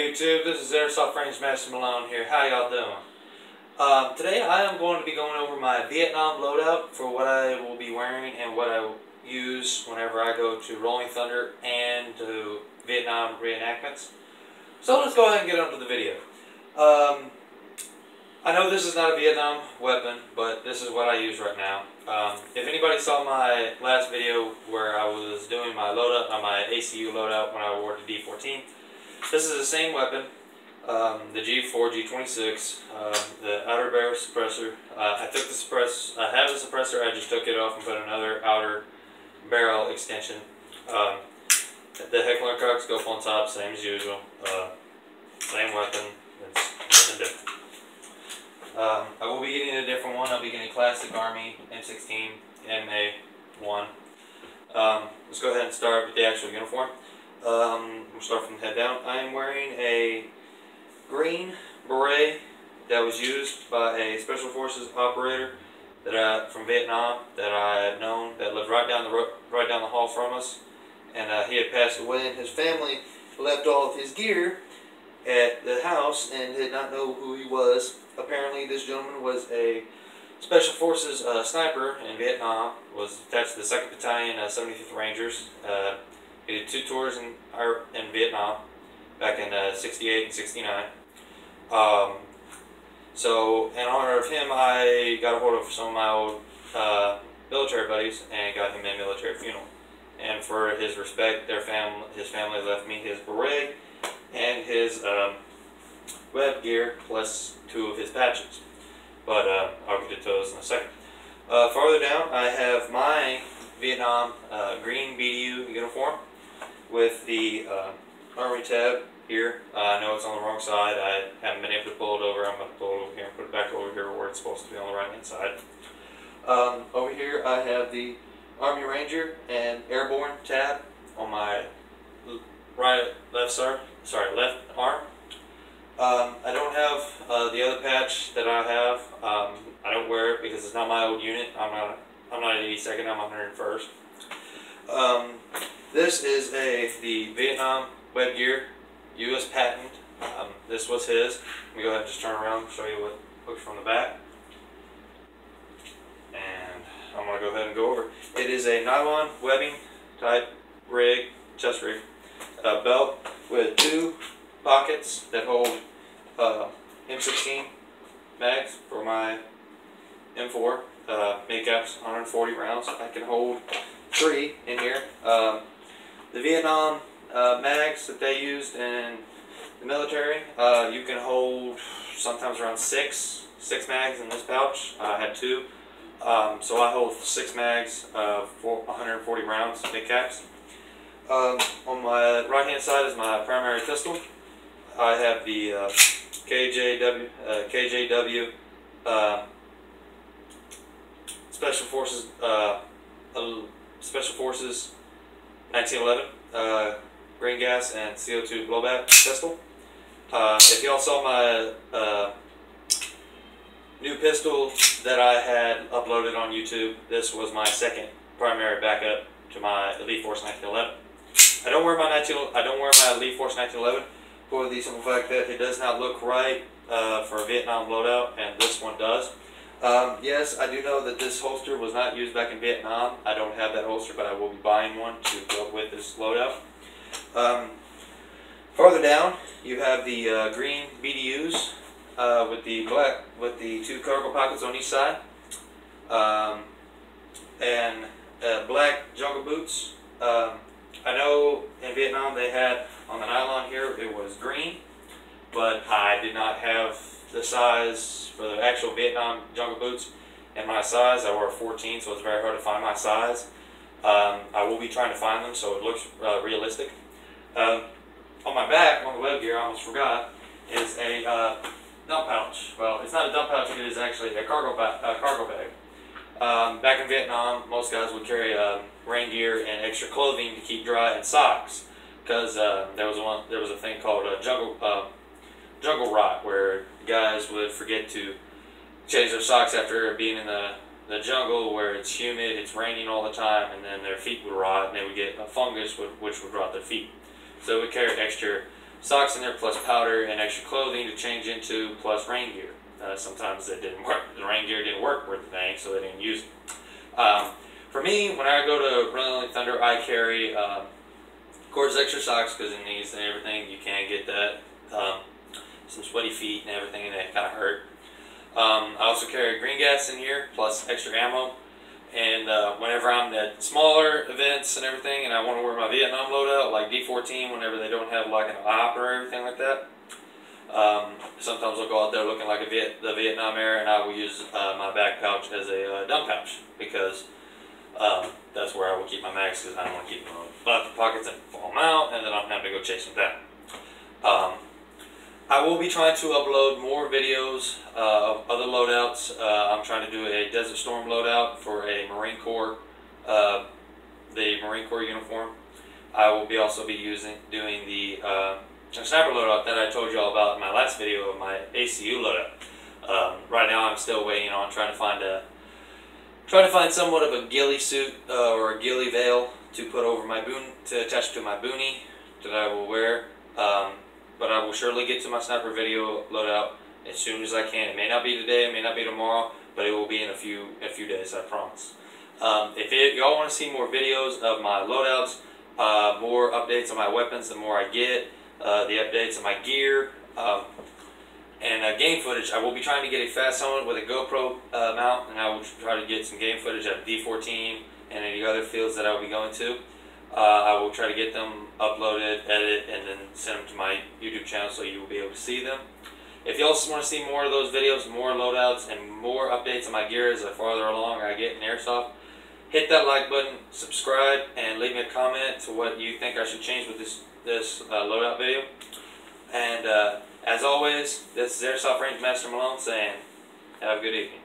YouTube, this is Airsoft Range Master Malone here. How y'all doing? Today I am going to be going over my Vietnam loadout for what I will be wearing and what I will use whenever I go to Rolling Thunder and to Vietnam reenactments. So let's go ahead and get on to the video. I know this is not a Vietnam weapon, but this is what I use right now. If anybody saw my last video where I was doing my loadout on my ACU loadout when I wore the D14, this is the same weapon, the G4, G26, the outer barrel suppressor. I have the suppressor, I just took it off and put another outer barrel extension. The Heckler & Koch scope on top, same as usual. Same weapon, it's nothing different. I will be getting a different one. I'll be getting a Classic Army M16 MA1. Let's go ahead and start with the actual uniform. We'll start from the head down. I am wearing a green beret that was used by a Special Forces operator from Vietnam that I had known, that lived right down the hall from us, and he had passed away, and his family left all of his gear at the house and did not know who he was. Apparently this gentleman was a Special Forces sniper in Vietnam, was attached to the 2nd Battalion 75th Rangers. He did 2 tours in Vietnam back in 68 and 69. So in honor of him, I got a hold of some of my old military buddies and got him a military funeral. And for his respect, his family left me his beret and his web gear plus 2 of his patches. But I'll get to those in a second. Farther down, I have my Vietnam green BDU uniform with the Army tab here. I know it's on the wrong side. I haven't been able to pull it over. I'm going to pull it over here and put it back over here where it's supposed to be on the right hand side. Over here I have the Army Ranger and Airborne tab on my left arm. I don't have the other patch that I have. I don't wear it because it's not my old unit. I'm not an 82nd. I'm 101st. This is the Vietnam web gear, U.S. patent. This was his. Let me go ahead and just turn around and show you what looks from the back. And I'm going to go ahead and go over. It is a nylon webbing type rig, chest rig, belt with 2 pockets that hold M16 mags for my M4, mid-caps, 140 rounds. I can hold 3 in here. The Vietnam mags that they used in the military, you can hold sometimes around 6 mags in this pouch. I had 2, so I hold 6 mags for 140 rounds, mid-caps. On my right hand side is my primary pistol. I have the KJW Special Forces 1911 green gas and CO2 blowback pistol. If y'all saw my new pistol that I had uploaded on YouTube, this was my second primary backup to my Elite Force 1911. I don't wear my Elite Force 1911 for the simple fact that it does not look right for a Vietnam loadout, and this one does. Yes, I do know that this holster was not used back in Vietnam. I don't have that holster, but I will be buying one to go with this loadout. Farther down, you have the green BDUs with the 2 cargo pockets on each side, and black jungle boots. I know in Vietnam they had on the nylon here it was green, but I did not have the size for the actual Vietnam jungle boots in my size. I wore a 14, so it's very hard to find my size. I will be trying to find them so it looks realistic. On my back, on the web gear, I almost forgot, is a dump pouch. Well, it's not a dump pouch, it is actually a cargo bag. Back in Vietnam, most guys would carry rain gear and extra clothing to keep dry and socks, because there was a thing called jungle rot, where guys would forget to change their socks after being in the jungle where it's humid, it's raining all the time, and then their feet would rot and they would get a fungus which would rot their feet. So we carried extra socks in there, plus powder and extra clothing to change into, plus rain gear. Sometimes it didn't work. The rain gear didn't work worth a dang, so they didn't use it. For me, when I go to Rolling Thunder, I carry Cord's extra socks because in these and everything, you can't get that. Some sweaty feet and everything, and it kind of hurt. I also carry green gas in here, plus extra ammo. And whenever I'm at smaller events and everything, and I want to wear my Vietnam loadout, like D14, whenever they don't have like an op or everything like that, sometimes I'll go out there looking like the Vietnam era, and I will use my back pouch as a dump pouch, because that's where I will keep my mags, because I don't want to keep them in the pockets and fall them out, and then I'm having to go chase them down. I will be trying to upload more videos of other loadouts. I'm trying to do a Desert Storm loadout for a Marine Corps, the Marine Corps uniform. I will also be doing the sniper loadout that I told you all about in my last video of my ACU loadout. Right now, I'm still waiting on trying to find somewhat of a ghillie suit or a ghillie veil to put over my to attach to my boonie that I will wear. But I will surely get to my sniper video loadout as soon as I can. It may not be today, it may not be tomorrow, but it will be in a few days, I promise. If y'all want to see more videos of my loadouts, more updates on my weapons, the more I get, the updates on my gear, and game footage, I will be trying to get a fast helmet with a GoPro mount, and I will try to get some game footage at D14 and any other fields that I will be going to. I will try to get them uploaded, edit, and then send them to my YouTube channel so you will be able to see them. If you also want to see more of those videos, more loadouts, and more updates on my gear as I farther along or I get in airsoft, hit that like button, subscribe, and leave me a comment to what you think I should change with this loadout video. And as always, this is Airsoft Range Master Malone saying, have a good evening.